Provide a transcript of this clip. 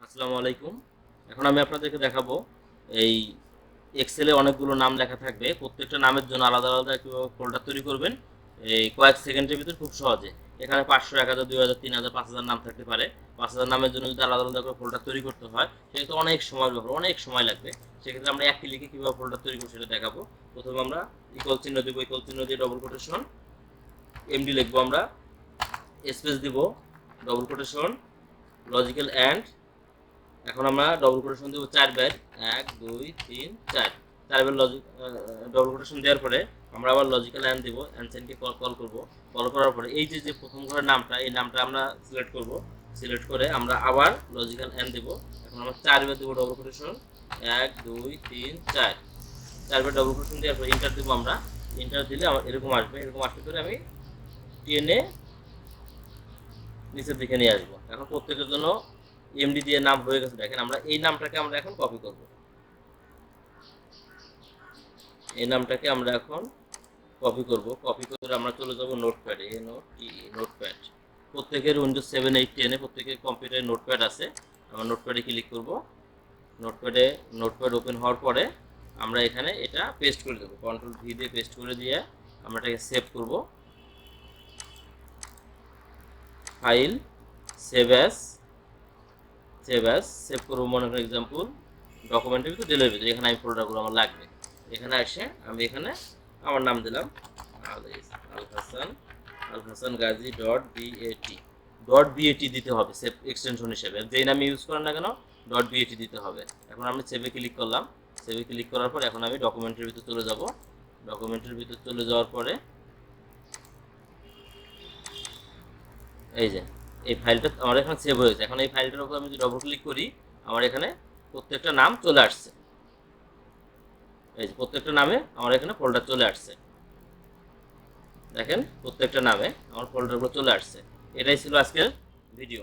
আসসালামু আলাইকুম। এখন আমি আপনাদেরকে দেখাবো এই এক্সেলে অনেকগুলো নাম লেখা থাকবে। প্রত্যেকটা নামের জন্য আলাদা আলাদা কিভাবে ফোল্ডার তৈরি করবেন এই কয়েক সেকেন্ডের ভিতর খুব সহজে। এখানে ৫০০, ১০০০, ২০০০, ৩০০০, ৫০০০ নাম থাকতে পারে। ৫০০০ নামের জন্য যদি আলাদা আলাদা করে ফোল্ডার তৈরি করতে হয় সেক্ষেত্রে অনেক সময়ের ব্যাপার, অনেক সময় লাগবে। সেক্ষেত্রে আমরা এক ক্লিকে কীভাবে ফোল্ডার তৈরি করবো সেটা দেখাবো। প্রথমে আমরা ইকুয়াল চিহ্ন দিব, ইকুয়াল চিহ্ন দিয়ে ডবল কোটেশন এমডি লিখবো, আমরা স্পেস দিব, ডবল কোটেশন লজিক্যাল অ্যান্ড। এখন আমরা ডবল কোটেশন দেবো 4 বার, 1 2 3 4, 4 বার লজিক ডবল কোটেশন দেওয়ার পরে আমরা আবার লজিক্যাল অ্যান্ড দেবো, অ্যান্ড সাইনকে কল করব। কল করার পরে এই যে প্রথম ঘরের নামটা, এই নামটা আমরা সিলেক্ট করব। সিলেক্ট করে আমরা আবার লজিক্যাল অ্যান্ড দেবো। এখন আমরা 4 বার দেবো ডবল কোটেশন, 1 2 3 4, 4 বার ডবল কোটেশন দেওয়ার পরে ইন্টার দেবো আমরা। ইন্টার দিলে আমার এরকম আসবে। এরকম আসতে করে আমি টেনে নিচের দিকে নিয়ে আসবো। এখন প্রত্যেকের জন্য এমডি দিয়ে নাম হয়ে গেছে। দেখেন আমরা এই নামটাকে আমরা এখন কপি করব। এই নামটাকে আমরা এখন কপি করব। কপি করে আমরা চলে যাব নোটপ্যাডে। নোটপ্যাড প্রত্যেকের উইন্ডোজ 7 8 10 প্রত্যেকের কম্পিউটারে নোটপ্যাড আছে। আমরা নোটপ্যাডে ক্লিক করব। নোটপ্যাড ওপেন হওয়ার পরে আমরা এখানে এটা পেস্ট করে দেবো। কন্ট্রোল ভি দিয়ে পেস্ট করে দিয়ে আমরা এটাকে সেভ করব। ফাইল, সেভ অ্যাজ, সেভ করবো। মনে করেন এক্সাম্পল ডকুমেন্টের ভিতরে ডিলের ভিতরে, এখানে আমি ফোল্ডারগুলো আমার লাগবে। এখানে এসে আমি এখানে আমার নাম দিলাম আল হাসান গাজী .bat দিতে হবে সেভ এক্সটেনশন হিসেবে। যেই নামে ইউজ করেন না কেন .bat দিতে হবে। এখন আমি সেভে ক্লিক করলাম। সেভে ক্লিক করার পর এখন আমি ডকুমেন্টের ভিতরে চলে যাব। ডকুমেন্টের ভিতরে চলে যাওয়ার পরে এই যে এই ফাইলটা আমার এখানে সেভ হয়েছে। এখন এই ফাইলটার উপর আমি যদি ডবল ক্লিক করি আমার এখানে প্রত্যেকটা নাম চলে আসছে। এই যে প্রত্যেকটা নামে আমার এখানে ফোল্ডার চলে আসছে। দেখেন প্রত্যেকটা নামে আমার ফোল্ডারগুলো চলে আসছে। এটাই ছিল আজকের ভিডিও।